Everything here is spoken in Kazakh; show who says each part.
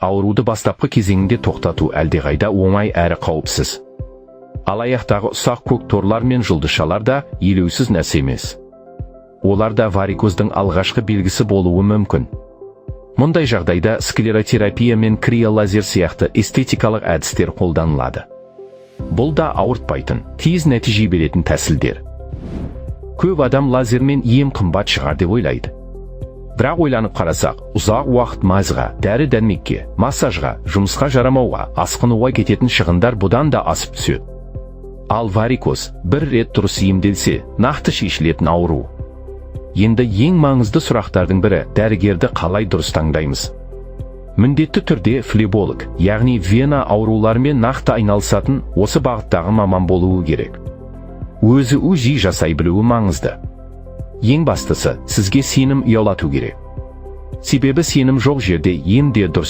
Speaker 1: ауруды бастапқы кезеңінде тоқтату әлдеқайда оңай әрі қауіпсіз. Ал аяқтағы ұсақ көк торлар мен жұлдызшалар да елеусіз нәрсе емес. Олар да варикоздың алғашқы белгісі болуы мүмкін. Мұндай жағдайда склеротерапия мен криолазер сияқты эстетикалық әдістер қолданылады. Бұл да ауыртпайтын, тез нәтиже беретін тәсілдер. Көп адам лазермен ем қымбат шығар деп ойлайды. Бірақ ойланып қарасақ, ұзақ уақыт мазға, дәрі-дәрмекке, массажға, жұмысқа жарамауға, асқынуға кететін шығындар бұдан да асып түседі. Ал варикоз бір рет дұрыс емделсе, нақты шешілетін ауру. Енді ең маңызды сұрақтардың бірі, дәрігерді қалай дұрыс таңдаймыз? Міндетті түрде флеболог, яғни вена ауруларымен нақты айналысатын осы бағыттағы маман болуы керек. Өзі жиі жасай білуі маңызды. Ең бастысы, сізге сенім ұялату керек. Себебі сенім жоқ жерде ем де дұрыс